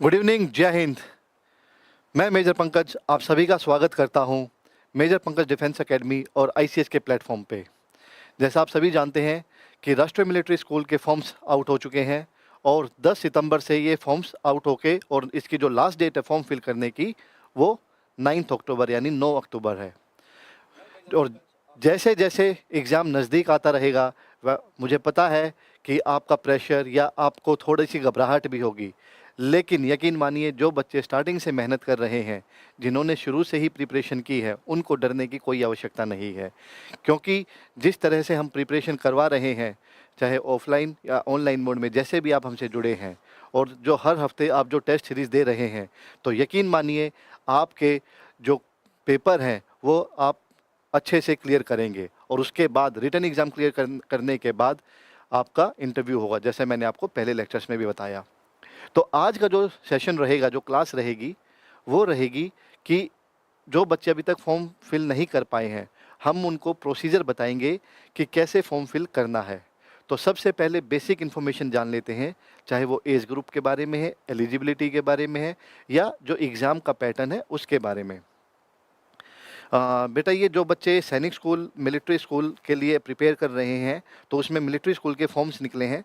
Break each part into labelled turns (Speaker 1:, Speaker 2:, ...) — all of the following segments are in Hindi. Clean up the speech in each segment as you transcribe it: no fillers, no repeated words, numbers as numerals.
Speaker 1: गुड इवनिंग, जय हिंद। मैं मेजर पंकज आप सभी का स्वागत करता हूं मेजर पंकज डिफेंस एकेडमी और आईसीएस के प्लेटफॉर्म पे। जैसा आप सभी जानते हैं कि राष्ट्रीय मिलिट्री स्कूल के फॉर्म्स आउट हो चुके हैं और 10 सितंबर से ये फॉर्म्स आउट होके और इसकी जो लास्ट डेट है फॉर्म फिल करने की वो 9 अक्टूबर यानी 9 अक्टूबर है। और जैसे जैसे एग्ज़ाम नज़दीक आता रहेगा मुझे पता है कि आपका प्रेशर या आपको थोड़ी सी घबराहट भी होगी, लेकिन यकीन मानिए जो बच्चे स्टार्टिंग से मेहनत कर रहे हैं, जिन्होंने शुरू से ही प्रिपरेशन की है, उनको डरने की कोई आवश्यकता नहीं है। क्योंकि जिस तरह से हम प्रिपरेशन करवा रहे हैं, चाहे ऑफलाइन या ऑनलाइन मोड में जैसे भी आप हमसे जुड़े हैं और जो हर हफ्ते आप जो टेस्ट सीरीज़ दे रहे हैं, तो यकीन मानिए आपके जो पेपर हैं वो आप अच्छे से क्लियर करेंगे और उसके बाद रिटन एग्ज़ाम क्लियर करने के बाद आपका इंटरव्यू होगा, जैसे मैंने आपको पहले लेक्चर्स में भी बताया। तो आज का जो सेशन रहेगा, जो क्लास रहेगी, वो रहेगी कि जो बच्चे अभी तक फॉर्म फिल नहीं कर पाए हैं, हम उनको प्रोसीजर बताएंगे कि कैसे फॉर्म फिल करना है। तो सबसे पहले बेसिक इन्फॉर्मेशन जान लेते हैं, चाहे वो एज ग्रुप के बारे में है, एलिजिबिलिटी के बारे में है या जो एग्ज़ाम का पैटर्न है उसके बारे में। बेटा, ये जो बच्चे सैनिक स्कूल, मिलिट्री स्कूल के लिए प्रिपेयर कर रहे हैं, तो उसमें मिलिट्री स्कूल के फॉर्म्स निकले हैं।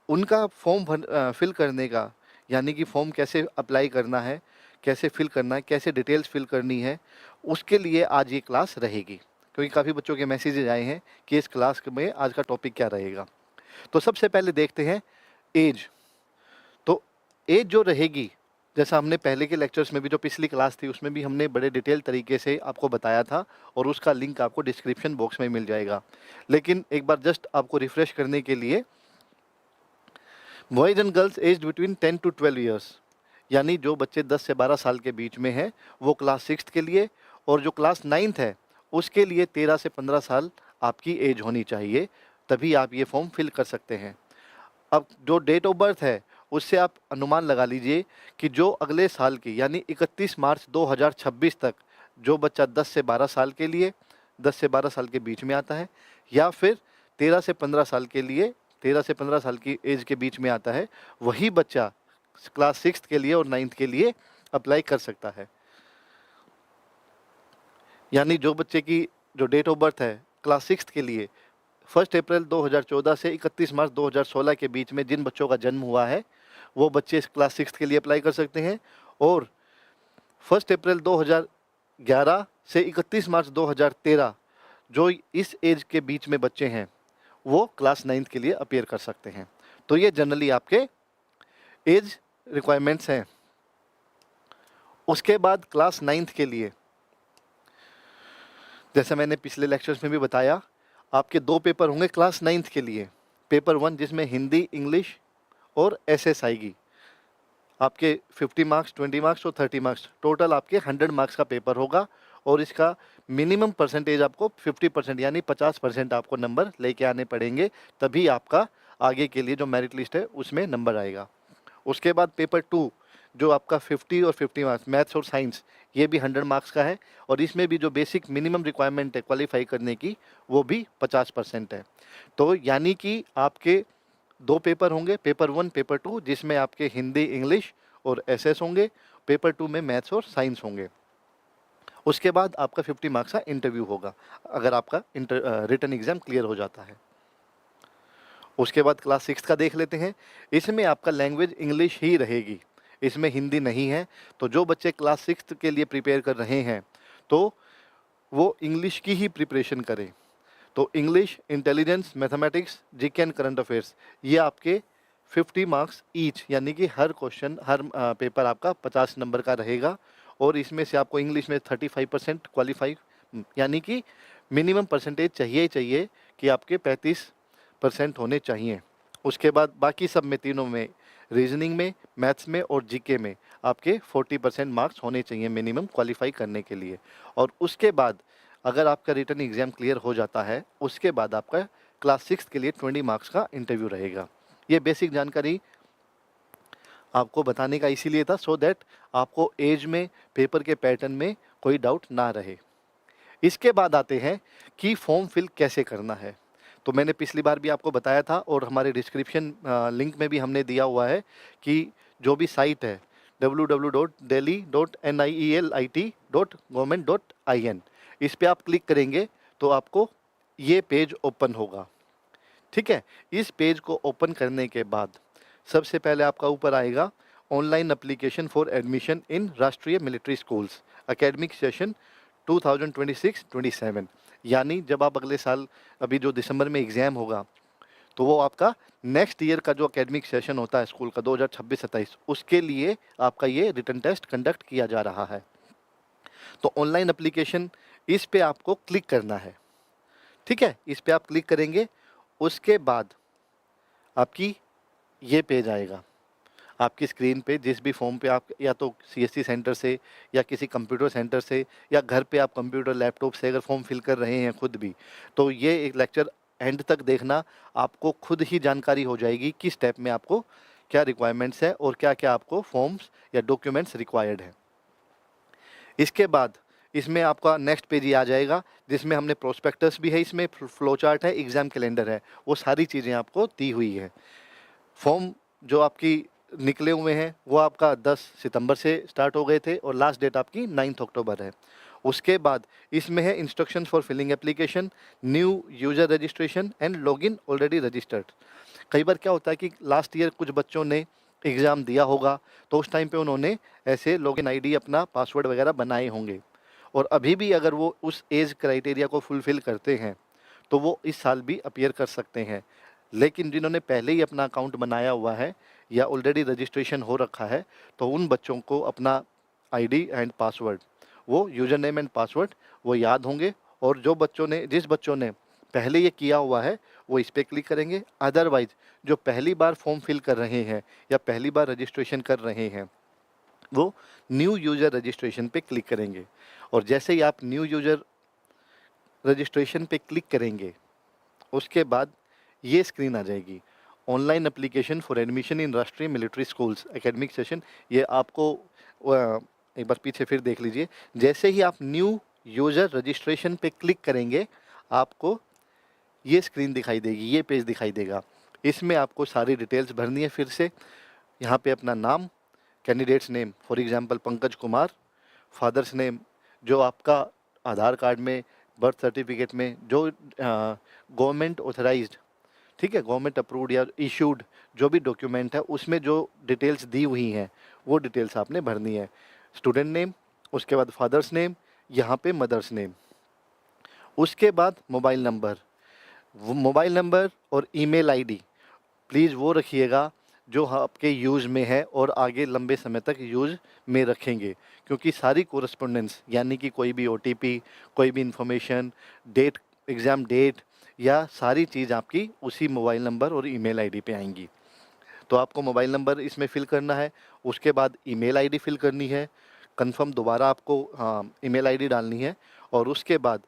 Speaker 1: उनका फॉर्म फिल करने का, यानी कि फॉर्म कैसे अप्लाई करना है, कैसे फिल करना है, कैसे डिटेल्स फिल करनी है, उसके लिए आज ये क्लास रहेगी। क्योंकि काफ़ी बच्चों के मैसेजेज आए हैं कि इस क्लास में आज का टॉपिक क्या रहेगा। तो सबसे पहले देखते हैं एज। तो एज जो रहेगी, जैसा हमने पहले के लेक्चर्स में भी, जो पिछली क्लास थी उसमें भी हमने बड़े डिटेल तरीके से आपको बताया था और उसका लिंक आपको डिस्क्रिप्शन बॉक्स में मिल जाएगा। लेकिन एक बार जस्ट आपको रिफ्रेश करने के लिए, boys and girls aged between 10 to 12 years, यानी जो बच्चे 10 से 12 साल के बीच में हैं, वो क्लास 6 के लिए, और जो क्लास 9th है उसके लिए 13 से 15 साल आपकी एज होनी चाहिए, तभी आप ये फॉर्म फिल कर सकते हैं। अब जो डेट ऑफ बर्थ है उससे आप अनुमान लगा लीजिए कि जो अगले साल की यानी 31 मार्च 2026 तक जो बच्चा 10 से 12 साल के लिए, 10 से 12 साल के बीच में आता है, या फिर 13 से 15 साल के लिए, 13 से 15 साल की एज के बीच में आता है, वही बच्चा क्लास 6 के लिए और 9th के लिए अप्लाई कर सकता है। यानी जो बच्चे की जो डेट ऑफ बर्थ है क्लास 6 के लिए 1 अप्रैल 2014 से 31 मार्च 2016 के बीच में जिन बच्चों का जन्म हुआ है, वो बच्चे इस क्लास 6 के लिए अप्लाई कर सकते हैं। और 1 अप्रैल 2011 से 31 मार्च 2013 जो इस एज के बीच में बच्चे हैं, वो क्लास 9th के लिए अपीयर कर सकते हैं। तो ये जनरली आपके एज रिक्वायरमेंट्स हैं। उसके बाद क्लास 9th के लिए, जैसे मैंने पिछले लेक्चर्स में भी बताया, आपके 2 पेपर होंगे क्लास 9th के लिए। पेपर 1 जिसमें हिंदी, इंग्लिश और एसएस आएगी। आपके 50 मार्क्स, 20 मार्क्स और 30 मार्क्स, टोटल आपके 100 मार्क्स का पेपर होगा और इसका मिनिमम परसेंटेज आपको 50% यानी 50% आपको नंबर लेके आने पड़ेंगे, तभी आपका आगे के लिए जो मेरिट लिस्ट है उसमें नंबर आएगा। उसके बाद पेपर 2 जो आपका 50 और 50 मार्क्स, मैथ्स और साइंस, ये भी 100 मार्क्स का है और इसमें भी जो बेसिक मिनिमम रिक्वायरमेंट है क्वालिफाई करने की, वो भी 50% है। तो यानी कि आपके 2 पेपर होंगे, पेपर 1, पेपर 2, जिसमें आपके हिंदी, इंग्लिश और एसएस होंगे। पेपर 2 में मैथ्स और साइंस होंगे। उसके बाद आपका 50 मार्क्स का इंटरव्यू होगा, अगर आपका रिटन एग्ज़ाम क्लियर हो जाता है। उसके बाद क्लास 6 का देख लेते हैं। इसमें आपका लैंग्वेज इंग्लिश ही रहेगी, इसमें हिंदी नहीं है। तो जो बच्चे क्लास 6 के लिए प्रिपेयर कर रहे हैं, तो वो इंग्लिश की ही प्रिपरेशन करें। तो English, intelligence, mathematics, GK and current affairs, ये आपके 50 मार्क्स ईच, यानी कि हर क्वेश्चन, हर पेपर आपका 50 नंबर का रहेगा। और इसमें से आपको इंग्लिश में 35% क्वालिफाई, यानी कि मिनिमम परसेंटेज चाहिए ही चाहिए कि आपके 35% होने चाहिए। उसके बाद बाकी सब में, तीनों में, रीजनिंग में, मैथ्स में और जीके में आपके 40% मार्क्स होने चाहिए मिनिमम क्वालिफाई करने के लिए। और उसके बाद अगर आपका रिटन एग्ज़ाम क्लियर हो जाता है, उसके बाद आपका क्लास 6 के लिए 20 मार्क्स का इंटरव्यू रहेगा। ये बेसिक जानकारी आपको बताने का इसीलिए था, सो दैट आपको एज में, पेपर के पैटर्न में कोई डाउट ना रहे। इसके बाद आते हैं कि फॉर्म फिल कैसे करना है। तो मैंने पिछली बार भी आपको बताया था और हमारे डिस्क्रिप्शन लिंक में भी हमने दिया हुआ है कि जो भी साइट है, www.delhi.nielt.government.in। इस पे आप क्लिक करेंगे तो आपको ये पेज ओपन होगा। ठीक है, इस पेज को ओपन करने के बाद सबसे पहले आपका ऊपर आएगा online application for admission in राष्ट्रीय मिलिट्री स्कूल्स एकेडमिक सेशन 2026-27। यानी जब आप अगले साल, अभी जो दिसंबर में एग्ज़ाम होगा, तो वो आपका नेक्स्ट ईयर का जो एकेडमिक सेशन होता है स्कूल का 2026-27, उसके लिए आपका ये रिटन टेस्ट कंडक्ट किया जा रहा है। तो ऑनलाइन एप्लीकेशन, इस पे आपको क्लिक करना है। ठीक है, इस पे आप क्लिक करेंगे, उसके बाद आपकी ये पेज आएगा। आपकी स्क्रीन पे जिस भी फॉर्म पे आप या तो सीएससी सेंटर से या किसी कंप्यूटर सेंटर से या घर पे आप कंप्यूटर लैपटॉप से अगर फॉर्म फिल कर रहे हैं खुद भी, तो ये एक लेक्चर एंड तक देखना, आपको खुद ही जानकारी हो जाएगी कि स्टेप में आपको क्या रिक्वायरमेंट्स है और क्या क्या आपको फॉर्म्स या डॉक्यूमेंट्स रिक्वायर्ड है। इसके बाद इसमें आपका नेक्स्ट पेज ही आ जाएगा जिसमें हमने प्रोस्पेक्टस भी है, इसमें फ्लो चार्ट है, एग्ज़ाम कैलेंडर है, वो सारी चीज़ें आपको दी हुई है। फॉर्म जो आपकी निकले हुए हैं वो आपका 10 सितंबर से स्टार्ट हो गए थे और लास्ट डेट आपकी 9 अक्टूबर है। उसके बाद इसमें है instructions for filling application, new user registration and login already registered. कई बार क्या होता है कि लास्ट ईयर कुछ बच्चों ने एग्ज़ाम दिया होगा, तो उस टाइम पे उन्होंने ऐसे लॉगिन आईडी, अपना पासवर्ड वगैरह बनाए होंगे, और अभी भी अगर वो उस एज क्राइटेरिया को फुलफ़िल करते हैं तो वो इस साल भी अपीयर कर सकते हैं। लेकिन जिन्होंने पहले ही अपना अकाउंट बनाया हुआ है या ऑलरेडी रजिस्ट्रेशन हो रखा है, तो उन बच्चों को अपना आईडी एंड पासवर्ड, वो यूज़र नेम एंड पासवर्ड वो याद होंगे। और जिस बच्चों ने पहले ये किया हुआ है वो इस पे क्लिक करेंगे। अदरवाइज़ जो पहली बार फॉर्म फिल कर रहे हैं या पहली बार रजिस्ट्रेशन कर रहे हैं, वो न्यू यूज़र रजिस्ट्रेशन पे क्लिक करेंगे। और जैसे ही आप न्यू यूज़र रजिस्ट्रेशन पे क्लिक करेंगे, उसके बाद ये स्क्रीन आ जाएगी, online application for admission in राष्ट्रीय मिलिट्री स्कूल्स एकेडमिक सेशन। ये आपको एक बार पीछे फिर देख लीजिए। जैसे ही आप न्यू यूज़र रजिस्ट्रेशन पे क्लिक करेंगे, आपको ये स्क्रीन दिखाई देगी, ये पेज दिखाई देगा। इसमें आपको सारी डिटेल्स भरनी है। फिर से यहाँ पे अपना नाम, candidates name, for example Pankaj Kumar, father's name जो आपका आधार कार्ड में, बर्थ सर्टिफिकेट में जो गवर्नमेंट ऑथराइज्ड, ठीक है, गवर्नमेंट अप्रूव्ड या इशूड जो भी डॉक्यूमेंट है, उसमें जो डिटेल्स दी हुई हैं वो डिटेल्स आपने भरनी है। स्टूडेंट नेम, उसके बाद फादर्स नेम, यहाँ पे मदर्स नेम, उसके बाद मोबाइल नंबर। वो मोबाइल नंबर और ईमेल आईडी प्लीज़ वो रखिएगा जो आपके यूज़ में है और आगे लंबे समय तक यूज़ में रखेंगे, क्योंकि सारी कोरेस्पोंडेंस यानी कि कोई भी ओटीपी, कोई भी इंफॉर्मेशन, डेट, एग्ज़ाम डेट या सारी चीज़ आपकी उसी मोबाइल नंबर और ईमेल आईडी पे आएंगी। तो आपको मोबाइल नंबर इसमें फ़िल करना है, उसके बाद ईमेल आईडी फ़िल करनी है, कंफर्म दोबारा आपको ईमेल आईडी डालनी है, और उसके बाद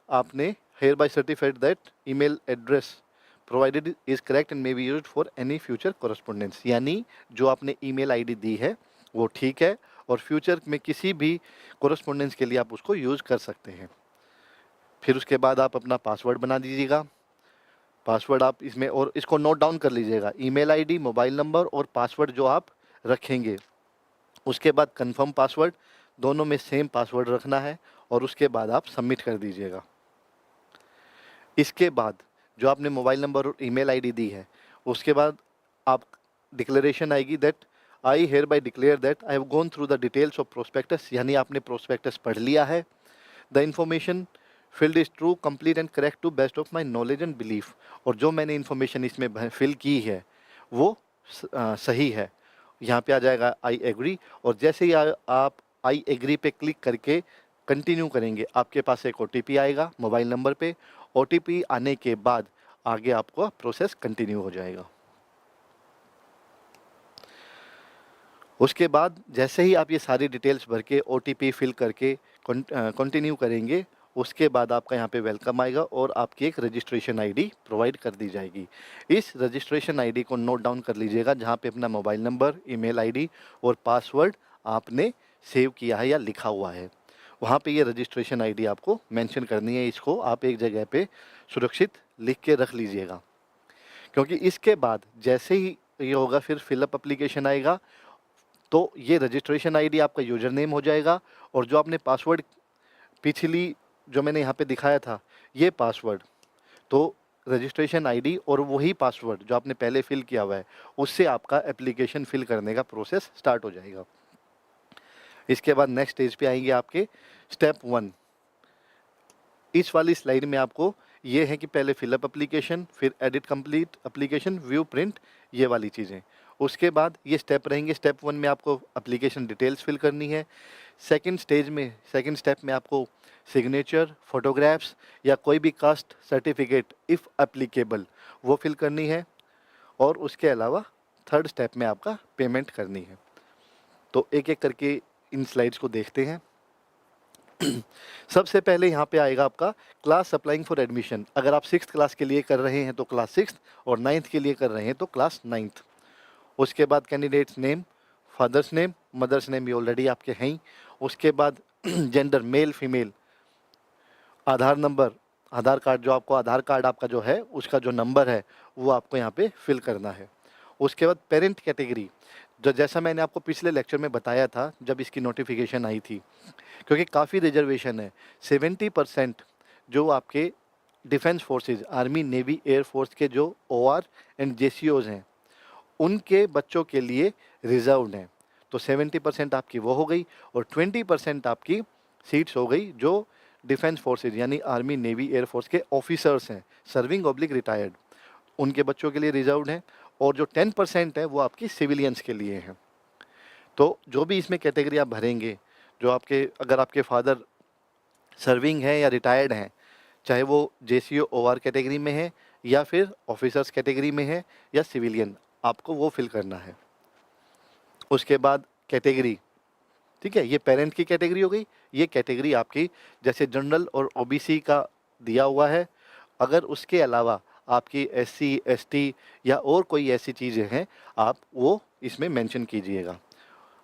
Speaker 1: आपने hereby certified that email address provided is correct and may be used for any future correspondence. यानी जो आपने ईमेल आईडी दी है वो ठीक है और फ्यूचर में किसी भी कोरेस्पोंडेंस के लिए आप उसको यूज़ कर सकते हैं। फिर उसके बाद आप अपना पासवर्ड बना दीजिएगा। पासवर्ड आप इसमें, और इसको नोट डाउन कर लीजिएगा, ईमेल आईडी, मोबाइल नंबर और पासवर्ड जो आप रखेंगे। उसके बाद कंफर्म पासवर्ड, दोनों में सेम पासवर्ड रखना है और उसके बाद आप सबमिट कर दीजिएगा। इसके बाद जो आपने मोबाइल नंबर और ईमेल आईडी दी है, उसके बाद आप डिक्लेरेशन आएगी that I hereby declare that I have gone through the details of prospectus, यानी आपने प्रोस्पेक्टस पढ़ लिया है। The information filled is true, complete and correct to best of my knowledge and belief, और जो मैंने इन्फॉर्मेशन इसमें फिल की है वो सही है। यहाँ पे आ जाएगा आई एग्री, और जैसे ही आप आई एग्री पे क्लिक करके कंटिन्यू करेंगे, आपके पास एक ओटीपी आएगा मोबाइल नंबर पे। ओटीपी आने के बाद आगे आपको प्रोसेस कंटिन्यू हो जाएगा। उसके बाद जैसे ही आप ये सारी डिटेल्स भर के ओटीपी फिल करके कंटिन्यू करेंगे, उसके बाद आपका यहाँ पे वेलकम आएगा और आपकी एक रजिस्ट्रेशन आईडी प्रोवाइड कर दी जाएगी। इस रजिस्ट्रेशन आईडी को नोट डाउन कर लीजिएगा, जहाँ पे अपना मोबाइल नंबर, ईमेल आईडी और पासवर्ड आपने सेव किया है या लिखा हुआ है, वहाँ पे ये रजिस्ट्रेशन आईडी आपको मेंशन करनी है। इसको आप एक जगह पे सुरक्षित लिख के रख लीजिएगा, क्योंकि इसके बाद जैसे ही ये होगा फिर फिलअप एप्लीकेशन आएगा, तो ये रजिस्ट्रेशन आईडी आपका यूज़र नेम हो जाएगा, और जो आपने पासवर्ड पिछली जो मैंने यहाँ पे दिखाया था, ये पासवर्ड, तो रजिस्ट्रेशन आईडी और वही पासवर्ड जो आपने पहले फिल किया हुआ है, उससे आपका एप्लीकेशन फिल करने का प्रोसेस स्टार्ट हो जाएगा। इसके बाद नेक्स्ट स्टेज पे आएंगे आपके स्टेप 1। इस वाली स्लाइड में आपको ये है कि पहले फिलअप एप्लीकेशन, फिर edit complete application, view print, ये वाली चीज़ें। उसके बाद ये स्टेप रहेंगे। स्टेप 1 में आपको एप्लीकेशन डिटेल्स फिल करनी है। सेकंड स्टेप में आपको सिग्नेचर, फोटोग्राफ्स या कोई भी कास्ट सर्टिफिकेट इफ़ एप्लीकेबल वो फिल करनी है, और उसके अलावा थर्ड स्टेप में आपका पेमेंट करनी है। तो एक एक करके इन स्लाइड्स को देखते हैं। सबसे पहले यहाँ पे आएगा आपका क्लास अप्लाइंग फॉर एडमिशन। अगर आप 6th क्लास के लिए कर रहे हैं तो क्लास 6th, और 9th के लिए कर रहे हैं तो क्लास 9th। उसके बाद candidate's name, father's name, mother's name ये ऑलरेडी आपके हैं ही। उसके बाद gender male female, Aadhaar number, Aadhaar card जो आपको आधार कार्ड आपका जो है उसका जो नंबर है वो आपको यहाँ पे फिल करना है। उसके बाद पेरेंट कैटेगरी, जो जैसा मैंने आपको पिछले लेक्चर में बताया था जब इसकी नोटिफिकेशन आई थी, क्योंकि काफ़ी रिजर्वेशन है। 70% जो आपके defence forces, army, navy, air force के जो OR एंड JCOs हैं, उनके बच्चों के लिए रिजर्व्ड हैं। तो 70% आपकी वो हो गई, और 20% आपकी सीट्स हो गई जो डिफेंस फोर्सेज यानी आर्मी, नेवी, एयर फोर्स के ऑफिसर्स हैं, सर्विंग ऑब्लिक रिटायर्ड, उनके बच्चों के लिए रिजर्व्ड हैं। और जो 10% है वो आपकी सिविलियंस के लिए हैं। तो जो भी इसमें कैटेगरी आप भरेंगे, जो आपके अगर आपके फादर सर्विंग हैं या रिटायर्ड हैं, चाहे वो JCO OR कैटेगरी में है या फिर ऑफिसर्स कैटेगरी में है या सिविलियन, आपको वो फिल करना है। उसके बाद कैटेगरी, ठीक है, ये पेरेंट की कैटेगरी हो गई। ये कैटेगरी आपकी जैसे जनरल और OBC का दिया हुआ है। अगर उसके अलावा आपकी SC ST या और कोई ऐसी चीज़ें हैं, आप वो इसमें मेंशन कीजिएगा।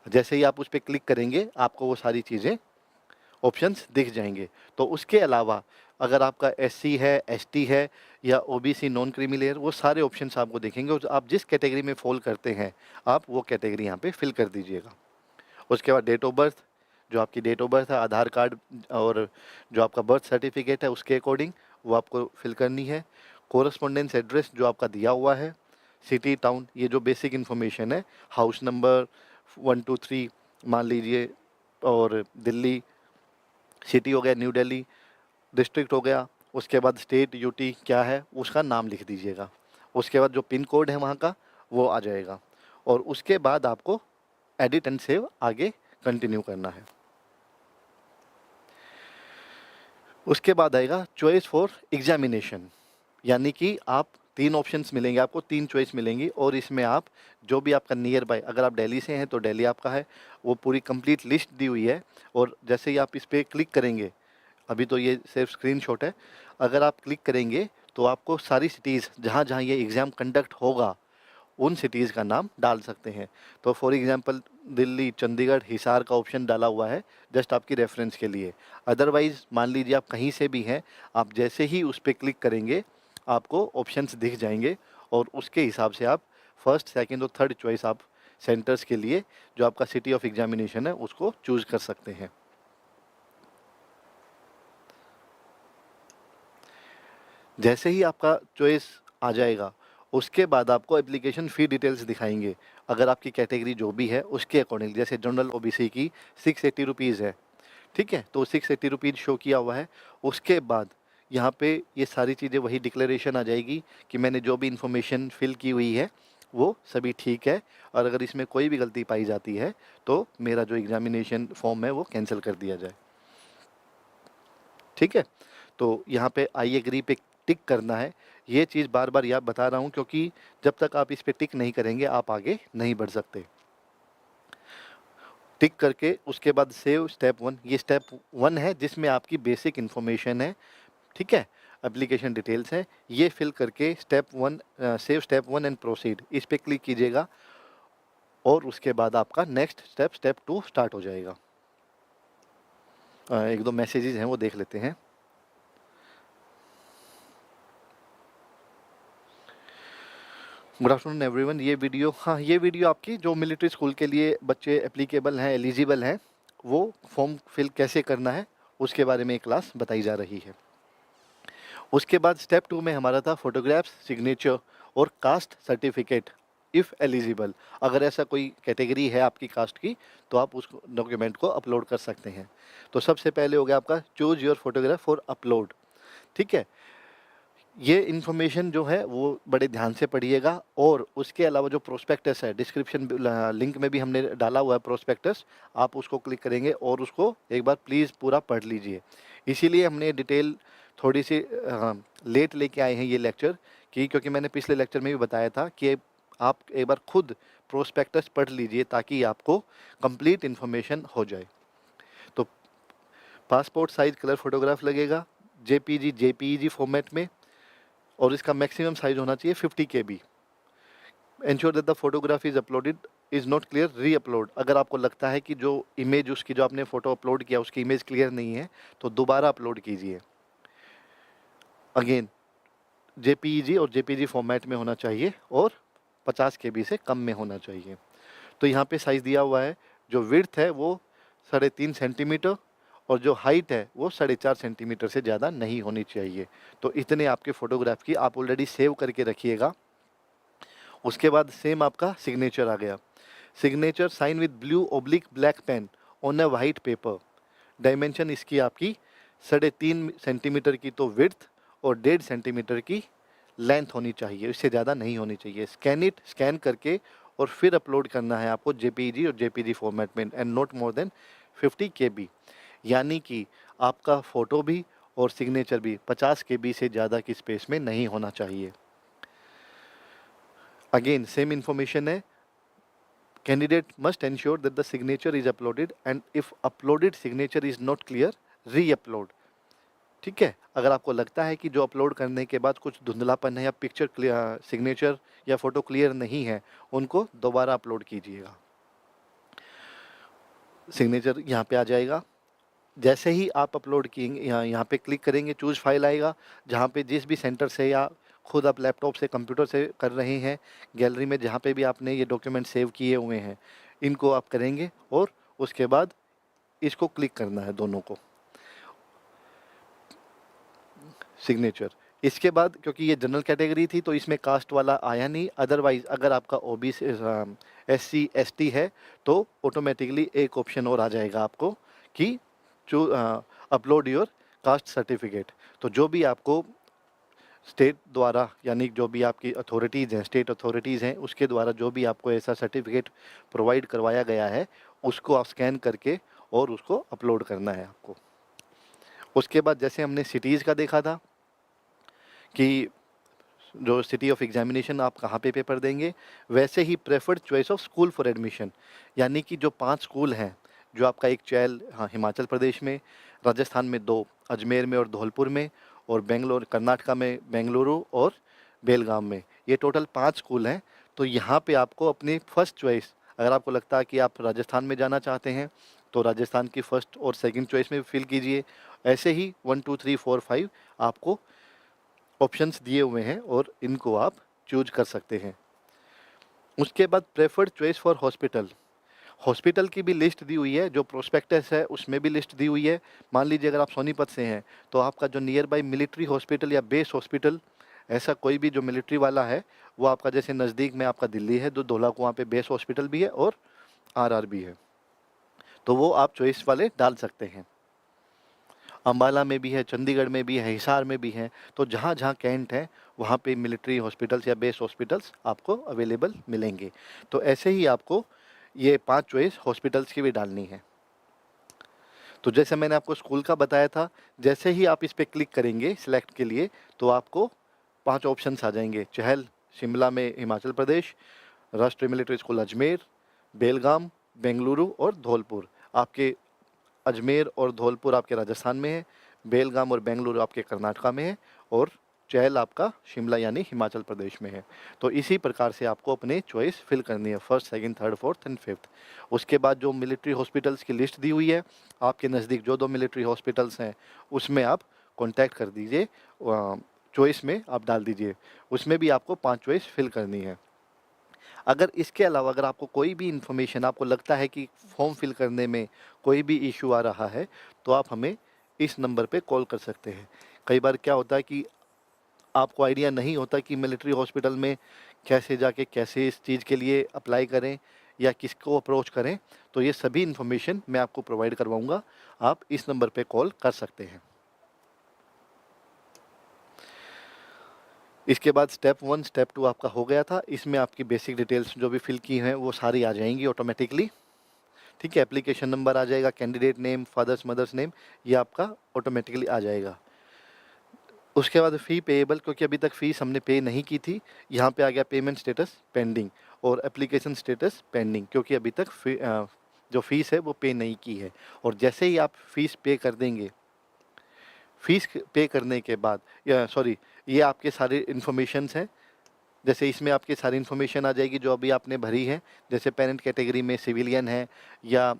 Speaker 1: जैसे ही आप उस पर क्लिक करेंगे आपको वो सारी चीज़ें ऑप्शंस दिख जाएंगे। तो उसके अलावा अगर आपका SC है, ST है या OBC नॉन क्रीमी लेयर, वो सारे ऑप्शंस आपको दिखेंगे, और आप जिस कैटेगरी में फॉल करते हैं आप वो कैटेगरी यहाँ पे फिल कर दीजिएगा। उसके बाद डेट ऑफ बर्थ, जो आपकी डेट ऑफ बर्थ है आधार कार्ड और जो आपका बर्थ सर्टिफिकेट है उसके अकॉर्डिंग वो आपको फिल करनी है। कोरस्पोंडेंस एड्रेस जो आपका दिया हुआ है, सिटी टाउन, ये जो बेसिक इन्फॉर्मेशन है, हाउस नंबर 1 2 3 मान लीजिए, और दिल्ली सिटी हो गया, न्यू दिल्ली डिस्ट्रिक्ट हो गया। उसके बाद स्टेट UT क्या है उसका नाम लिख दीजिएगा। उसके बाद जो पिन कोड है वहाँ का वो आ जाएगा, और उसके बाद आपको एडिट एंड सेव आगे कंटिन्यू करना है। उसके बाद आएगा चॉइस फॉर एग्जामिनेशन, यानी कि आप 3 ऑप्शंस मिलेंगे, आपको 3 चॉइस मिलेंगी, और इसमें आप जो भी आपका नियर बाय, अगर आप दिल्ली से हैं तो दिल्ली आपका है, वो पूरी कंप्लीट लिस्ट दी हुई है। और जैसे ही आप इस पर क्लिक करेंगे, अभी तो ये सिर्फ स्क्रीनशॉट है, अगर आप क्लिक करेंगे तो आपको सारी सिटीज़ जहाँ जहाँ ये एग्ज़ाम कंडक्ट होगा उन सिटीज़ का नाम डाल सकते हैं। तो फॉर एग्जांपल दिल्ली, चंडीगढ़, हिसार का ऑप्शन डाला हुआ है जस्ट आपकी रेफरेंस के लिए। अदरवाइज़ मान लीजिए आप कहीं से भी हैं, आप जैसे ही उस पर क्लिक करेंगे आपको ऑप्शंस दिख जाएंगे, और उसके हिसाब से आप फर्स्ट, सेकंड और थर्ड चॉइस आप सेंटर्स के लिए जो आपका सिटी ऑफ एग्जामिनेशन है उसको चूज़ कर सकते हैं। जैसे ही आपका चॉइस आ जाएगा उसके बाद आपको एप्लीकेशन फ़ी डिटेल्स दिखाएंगे, अगर आपकी कैटेगरी जो भी है उसके अकॉर्डिंग। जैसे जनरल OBC की 680 रुपीज़ है, ठीक है, तो 680 रुपीज़ शो किया हुआ है। उसके बाद यहाँ पे ये सारी चीज़ें वही डिक्लेरेशन आ जाएगी कि मैंने जो भी इन्फॉर्मेशन फिल की हुई है वो सभी ठीक है, और अगर इसमें कोई भी गलती पाई जाती है तो मेरा जो एग्जामिनेशन फॉर्म है वो कैंसिल कर दिया जाए। ठीक है, तो यहाँ पे आई एग्री पे टिक करना है। ये चीज़ बार बार याद बता रहा हूँ क्योंकि जब तक आप इस पे टिक नहीं करेंगे आप आगे नहीं बढ़ सकते। टिक करके उसके बाद सेव स्टेप 1, ये स्टेप 1 है जिसमें आपकी बेसिक इन्फॉर्मेशन है, ठीक है, एप्लीकेशन डिटेल्स हैं, ये फिल करके step 1 save step 1 and proceed इस पे क्लिक कीजिएगा, और उसके बाद आपका नेक्स्ट स्टेप 2 स्टार्ट हो जाएगा। एक दो मैसेजेस हैं वो देख लेते हैं। Good afternoon everyone. ये वीडियो आपकी जो मिलिट्री स्कूल के लिए बच्चे एप्लीकेबल हैं, एलिजिबल हैं, वो फॉर्म फिल कैसे करना है उसके बारे में एक क्लास बताई जा रही है। उसके बाद स्टेप 2 में हमारा था फोटोग्राफ्स, सिग्नेचर और कास्ट सर्टिफिकेट इफ़ एलिजिबल। अगर ऐसा कोई कैटेगरी है आपकी कास्ट की तो आप उस डॉक्यूमेंट को अपलोड कर सकते हैं। तो सबसे पहले हो गया आपका choose your photograph for upload. ठीक है, ये इन्फॉर्मेशन जो है वो बड़े ध्यान से पढ़िएगा। और उसके अलावा जो प्रोस्पेक्टस है, डिस्क्रिप्शन लिंक में भी हमने डाला हुआ है प्रोस्पेक्टस, आप उसको क्लिक करेंगे और उसको एक बार प्लीज़ पूरा पढ़ लीजिए। इसीलिए हमने डिटेल थोड़ी सी लेट लेके आए हैं ये लेक्चर की, क्योंकि मैंने पिछले लेक्चर में भी बताया था कि आप एक बार खुद प्रोस्पेक्टस पढ़ लीजिए ताकि आपको कंप्लीट इन्फॉर्मेशन हो जाए। तो पासपोर्ट साइज कलर फोटोग्राफ लगेगा जेपीईजी फॉर्मेट में, और इसका मैक्सिमम साइज होना चाहिए 50 KB। Ensure that the photograph is uploaded is not clear, री अपलोड। अगर आपको लगता है कि जो इमेज उसकी जो आपने फोटो अपलोड किया उसकी इमेज क्लियर नहीं है तो दोबारा अपलोड कीजिए। अगेन जेपीईजी और जेपीजी फॉर्मेट में होना चाहिए और 50 KB से कम में होना चाहिए। तो यहाँ पे साइज़ दिया हुआ है, जो विड्थ है वो 3.5 सेंटीमीटर और जो हाइट है वो 4.5 सेंटीमीटर से ज़्यादा नहीं होनी चाहिए। तो इतने आपके फ़ोटोग्राफ की आप ऑलरेडी सेव करके रखिएगा। उसके बाद सेम आपका सिग्नेचर आ गया। Signature sign with blue oblique black pen on a white paper. Dimension इसकी आपकी 3.5 सेंटीमीटर की तो विड्थ और 1.5 सेंटीमीटर की लेंथ होनी चाहिए, इससे ज़्यादा नहीं होनी चाहिए। स्कैन करके और फिर अपलोड करना है आपको जेपीईजी और जेपीजी फॉर्मेट में, and not more than 50 KB। यानी कि आपका फ़ोटो भी और सिग्नेचर भी 50 KB से ज़्यादा की स्पेस में नहीं होना चाहिए। अगेन सेम इन्फॉर्मेशन है। Candidate must ensure that the signature is uploaded and if uploaded signature is not clear, री अपलोड। ठीक है, अगर आपको लगता है कि जो अपलोड करने के बाद कुछ धुंधलापन है या पिक्चर क्लियर, सिग्नेचर या फ़ोटो क्लियर नहीं है, उनको दोबारा अपलोड कीजिएगा। सिग्नेचर यहाँ पे आ जाएगा। जैसे ही आप अपलोड किएंगे, यहाँ पे क्लिक करेंगे, चूज़ फाइल आएगा, जहाँ पे जिस भी सेंटर से या खुद आप लैपटॉप से, कंप्यूटर से कर रहे हैं, गैलरी में जहाँ पे भी आपने ये डॉक्यूमेंट सेव किए हुए हैं, इनको आप करेंगे और उसके बाद इसको क्लिक करना है दोनों को, सिग्नेचर। इसके बाद क्योंकि ये जनरल कैटेगरी थी तो इसमें कास्ट वाला आया नहीं, अदरवाइज अगर आपका ओबीसी SC ST है तो ऑटोमेटिकली एक ऑप्शन और आ जाएगा आपको कि अपलोड योर कास्ट सर्टिफिकेट। तो जो भी आपको स्टेट द्वारा, यानी जो भी आपकी अथॉरिटीज़ हैं, स्टेट अथॉरिटीज़ हैं, उसके द्वारा जो भी आपको ऐसा सर्टिफिकेट प्रोवाइड करवाया गया है, उसको आप स्कैन करके और उसको अपलोड करना है आपको। उसके बाद जैसे हमने सिटीज़ का देखा था कि जो सिटी ऑफ एग्जामिनेशन आप कहाँ पे पेपर देंगे, वैसे ही preferred choice of school for admission, यानी कि जो 5 स्कूल हैं, जो आपका एक चैल हिमाचल प्रदेश में, राजस्थान में 2 अजमेर में और धौलपुर में, और बेंगलोर कर्नाटका में बेंगलुरु और बेलगाम में, ये टोटल 5 स्कूल हैं। तो यहाँ पे आपको अपनी फर्स्ट चॉइस, अगर आपको लगता है कि आप राजस्थान में जाना चाहते हैं तो राजस्थान की फर्स्ट और सेकंड चॉइस में फिल कीजिए। ऐसे ही 1 2 3 4 5 आपको ऑप्शंस दिए हुए हैं और इनको आप चूज कर सकते हैं। उसके बाद preferred choice for hospital, hospital की भी लिस्ट दी हुई है, जो प्रोस्पेक्टस है उसमें भी लिस्ट दी हुई है। मान लीजिए अगर आप सोनीपत से हैं तो आपका जो नियर बाई मिलिट्री हॉस्पिटल या बेस हॉस्पिटल, ऐसा कोई भी जो मिलिट्री वाला है, वो आपका जैसे नज़दीक में आपका दिल्ली है, तो धौला कुआं पे बेस हॉस्पिटल भी है और RR भी है, तो वो आप चॉइस वाले डाल सकते हैं। अम्बाला में भी है, चंडीगढ़ में भी है, हिसार में भी है। तो जहाँ जहाँ कैंट है वहाँ पे मिलिट्री हॉस्पिटल्स या बेस हॉस्पिटल्स आपको अवेलेबल मिलेंगे। तो ऐसे ही आपको ये 5 चॉइस हॉस्पिटल्स की भी डालनी है। तो जैसे मैंने आपको स्कूल का बताया था, जैसे ही आप इस पर क्लिक करेंगे सिलेक्ट के लिए, तो आपको 5 ऑप्शंस आ जाएंगे। चहल शिमला में हिमाचल प्रदेश, राष्ट्रीय मिलिट्री स्कूल अजमेर, बेलगाम, बेंगलुरु और धौलपुर आपके, अजमेर और धौलपुर आपके राजस्थान में है, बेलगाम और बेंगलुरु आपके कर्नाटका में है, और चैल आपका शिमला यानी हिमाचल प्रदेश में है। तो इसी प्रकार से आपको अपने चॉइस फिल करनी है, first, second, third, fourth and fifth. उसके बाद जो मिलिट्री हॉस्पिटल्स की लिस्ट दी हुई है, आपके नज़दीक जो 2 मिलिट्री हॉस्पिटल्स हैं उसमें आप कॉन्टैक्ट कर दीजिए, चॉइस में आप डाल दीजिए, उसमें भी आपको 5 चॉइस फिल करनी है। अगर इसके अलावा अगर आपको कोई भी इन्फॉर्मेशन आपको लगता है कि फॉर्म फिल करने में कोई भी इशू आ रहा है, तो आप हमें इस नंबर पे कॉल कर सकते हैं। कई बार क्या होता है कि आपको आइडिया नहीं होता कि मिलिट्री हॉस्पिटल में कैसे जाके कैसे इस चीज़ के लिए अप्लाई करें या किसको अप्रोच करें, तो ये सभी इन्फॉर्मेशन मैं आपको प्रोवाइड करवाऊँगा। आप इस नंबर पे कॉल कर सकते हैं। इसके बाद स्टेप 1, स्टेप 2 आपका हो गया था। इसमें आपकी बेसिक डिटेल्स जो भी फिल की हैं वो सारी आ जाएँगी ऑटोमेटिकली। ठीक है, एप्लीकेशन नंबर आ जाएगा, candidate name, father's mother's name, ये आपका ऑटोमेटिकली आ जाएगा। उसके बाद फ़ी पेएबल, क्योंकि अभी तक फ़ीस हमने पे नहीं की थी, यहाँ पे आ गया पेमेंट स्टेटस पेंडिंग और एप्लीकेशन स्टेटस पेंडिंग, क्योंकि अभी तक जो फ़ीस है वो पे नहीं की है। और जैसे ही आप फ़ीस पे कर देंगे, फ़ीस पे करने के बाद या सॉरी, ये आपके सारे इन्फॉर्मेशंस हैं। जैसे इसमें आपकी सारी इन्फॉर्मेशन आ जाएगी जो अभी आपने भरी है। जैसे पेरेंट कैटेगरी में सिविलियन है या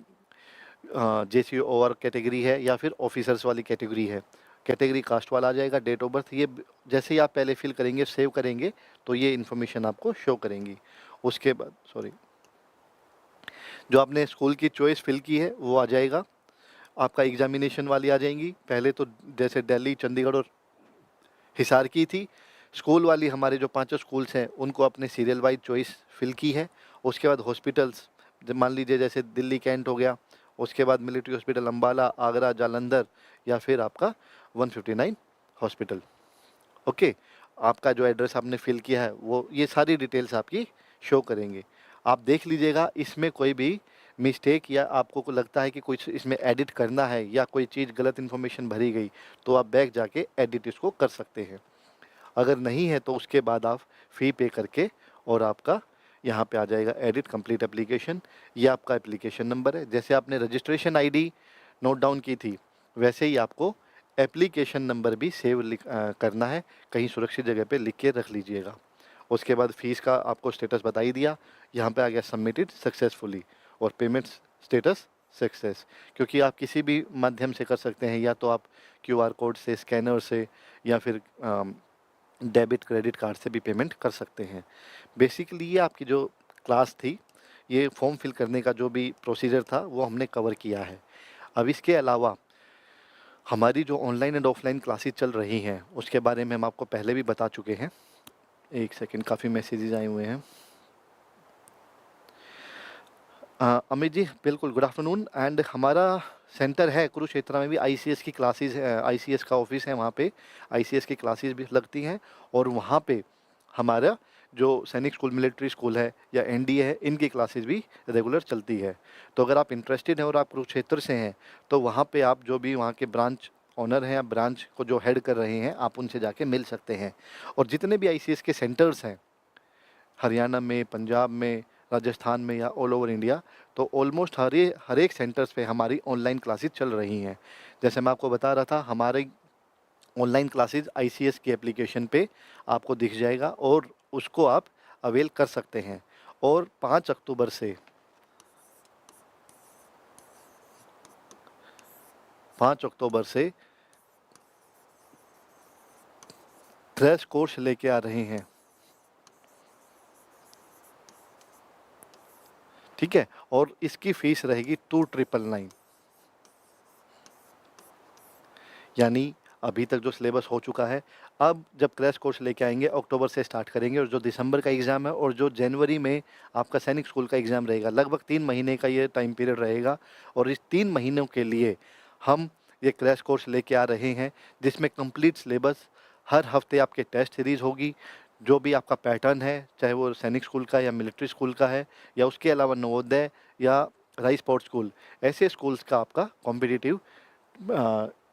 Speaker 1: जेसीओआर कैटेगरी है या फिर ऑफिसर्स वाली कैटेगरी है। कैटेगरी कास्ट वाला आ जाएगा, डेट ऑफ बर्थ, ये जैसे ही आप पहले फिल करेंगे, सेव करेंगे, तो ये इन्फॉर्मेशन आपको शो करेंगी। उसके बाद सॉरी, जो आपने स्कूल की चॉइस फिल की है वो आ जाएगा। आपका एग्जामिनेशन वाली आ जाएंगी। पहले तो जैसे दिल्ली, चंडीगढ़ और हिसार की थी। स्कूल वाली हमारे जो पांचों स्कूल्स हैं उनको अपने सीरियल वाइज चॉइस फिल की है। उसके बाद हॉस्पिटल्स, मान लीजिए जैसे दिल्ली कैंट हो गया, उसके बाद मिलिट्री हॉस्पिटल अम्बाला, आगरा, जालंधर, या फिर आपका 159 हॉस्पिटल। ओके, आपका जो एड्रेस आपने फिल किया है वो, ये सारी डिटेल्स आपकी शो करेंगे। आप देख लीजिएगा इसमें कोई भी मिस्टेक या आपको को लगता है कि कुछ इसमें एडिट करना है या कोई चीज़ गलत इन्फॉर्मेशन भरी गई, तो आप बैक जाके एडिट इसको कर सकते हैं। अगर नहीं है तो उसके बाद आप फ़ी पे करके और आपका यहाँ पे आ जाएगा एडिट कंप्लीट एप्लीकेशन। ये आपका एप्लीकेशन नंबर है। जैसे आपने रजिस्ट्रेशन आईडी नोट डाउन की थी, वैसे ही आपको एप्लीकेशन नंबर भी सेव करना है, कहीं सुरक्षित जगह पे लिख के रख लीजिएगा। उसके बाद फ़ीस का आपको स्टेटस बता ही दिया। यहाँ पे आ गया सबमिटेड सक्सेसफुली और पेमेंट स्टेटस सक्सेस, क्योंकि आप किसी भी माध्यम से कर सकते हैं, या तो आप क्यूआर कोड से, स्कैनर से, या फिर डेबिट क्रेडिट कार्ड से भी पेमेंट कर सकते हैं। बेसिकली ये आपकी जो क्लास थी, ये फॉर्म फिल करने का जो भी प्रोसीजर था वो हमने कवर किया है। अब इसके अलावा हमारी जो ऑनलाइन एंड ऑफलाइन क्लासेस चल रही हैं उसके बारे में हम आपको पहले भी बता चुके हैं। एक सेकंड, काफ़ी मैसेजेस आए हुए हैं। अमित जी, बिल्कुल गुड आफ्टरनून। एंड हमारा सेंटर है कुरुक्षेत्र में भी, आईसीएस की क्लासेस है, आईसीएस का ऑफिस है, वहाँ पे आईसीएस की क्लासेस भी लगती हैं। और वहाँ पे हमारा जो सैनिक स्कूल, मिलिट्री स्कूल है या एनडीए है, इनकी क्लासेस भी रेगुलर चलती है। तो अगर आप इंटरेस्टेड हैं और आप कुरुक्षेत्र से हैं, तो वहाँ पे आप जो भी वहाँ के ब्रांच ऑनर हैं या ब्रांच को जो हेड कर रहे हैं, आप उनसे जाके मिल सकते हैं। और जितने भी आईसीएस के सेंटर्स हैं हरियाणा में, पंजाब में, राजस्थान में या ऑल ओवर इंडिया, तो ऑलमोस्ट हर एक सेंटर्स पे हमारी ऑनलाइन क्लासेस चल रही हैं। जैसे मैं आपको बता रहा था, हमारे ऑनलाइन क्लासेस आईसीएस की एप्लीकेशन पे आपको दिख जाएगा और उसको आप अवेल कर सकते हैं। और 5 अक्टूबर से 5 अक्टूबर से क्रैश कोर्स लेके आ रहे हैं। ठीक है, और इसकी फीस रहेगी 2999। यानी अभी तक जो सिलेबस हो चुका है, अब जब क्रैश कोर्स लेके आएंगे अक्टूबर से स्टार्ट करेंगे, और जो दिसंबर का एग्ज़ाम है और जो जनवरी में आपका सैनिक स्कूल का एग्ज़ाम रहेगा, लगभग 3 महीने का ये टाइम पीरियड रहेगा। और इस 3 महीनों के लिए हम ये क्रैश कोर्स लेके आ रहे हैं, जिसमें कंप्लीट सिलेबस, हर हफ्ते आपके टेस्ट सीरीज़ होगी। जो भी आपका पैटर्न है, चाहे वो सैनिक स्कूल का या मिलिट्री स्कूल का है, या उसके अलावा नवोदय या राइस स्पोर्ट्स स्कूल, ऐसे स्कूल्स का आपका कॉम्पिटिटिव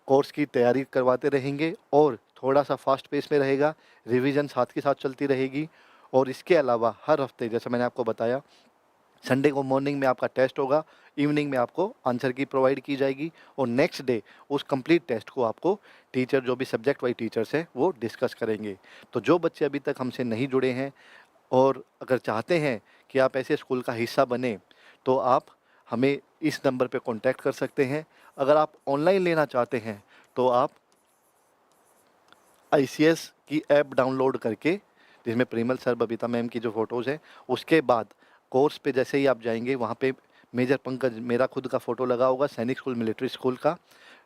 Speaker 1: कोर्स की तैयारी करवाते रहेंगे। और थोड़ा सा फास्ट पेस में रहेगा, रिवीजन साथ के साथ चलती रहेगी। और इसके अलावा हर हफ्ते, जैसे मैंने आपको बताया, संडे को मॉर्निंग में आपका टेस्ट होगा, इवनिंग में आपको आंसर की प्रोवाइड की जाएगी, और नेक्स्ट डे उस कंप्लीट टेस्ट को आपको टीचर, जो भी सब्जेक्ट वाइज टीचर्स हैं, वो डिस्कस करेंगे। तो जो बच्चे अभी तक हमसे नहीं जुड़े हैं और अगर चाहते हैं कि आप ऐसे स्कूल का हिस्सा बने, तो आप हमें इस नंबर पे कांटेक्ट कर सकते हैं। अगर आप ऑनलाइन लेना चाहते हैं तो आप आईसीएस की ऐप डाउनलोड करके, जिसमें परिमल सर, बबीता मैम की जो फ़ोटोज़ हैं। उसके बाद कोर्स पे जैसे ही आप जाएँगे, वहाँ पे मेजर पंकज मेरा खुद का फ़ोटो लगा होगा, सैनिक स्कूल मिलिट्री स्कूल का।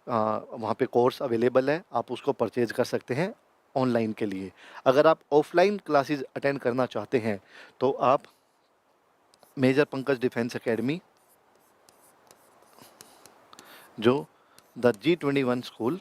Speaker 1: वहाँ पे कोर्स अवेलेबल है, आप उसको परचेज़ कर सकते हैं ऑनलाइन के लिए। अगर आप ऑफ़लाइन क्लासेस अटेंड करना चाहते हैं, तो आप मेजर पंकज डिफेंस अकेडमी, जो द G21 स्कूल,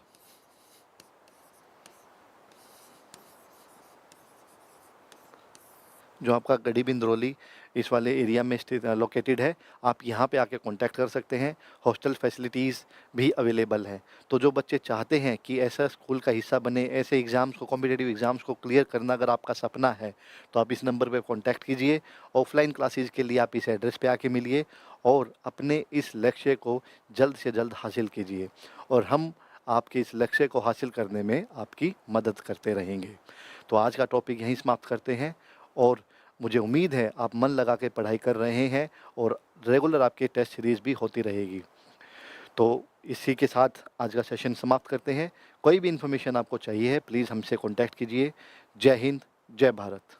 Speaker 1: जो आपका गढ़ी बिंद्रोली इस वाले एरिया में स्थित लोकेटेड है, आप यहाँ पे आके कांटेक्ट कर सकते हैं। हॉस्टल फैसिलिटीज़ भी अवेलेबल हैं। तो जो बच्चे चाहते हैं कि ऐसा स्कूल का हिस्सा बने, ऐसे एग्ज़ाम्स को, कॉम्पिटिटिव एग्ज़ाम्स को क्लियर करना अगर आपका सपना है, तो आप इस नंबर पे कांटेक्ट कीजिए। ऑफ़लाइन क्लासेस के लिए आप इस एड्रेस पे आके मिलिए और अपने इस लक्ष्य को जल्द से जल्द हासिल कीजिए, और हम आपके इस लक्ष्य को हासिल करने में आपकी मदद करते रहेंगे। तो आज का टॉपिक यहीं समाप्त करते हैं, और मुझे उम्मीद है आप मन लगा के पढ़ाई कर रहे हैं और रेगुलर आपकी टेस्ट सीरीज़ भी होती रहेगी। तो इसी के साथ आज का सेशन समाप्त करते हैं। कोई भी इन्फॉर्मेशन आपको चाहिए है, प्लीज़ हमसे कॉन्टैक्ट कीजिए। जय हिंद, जय भारत।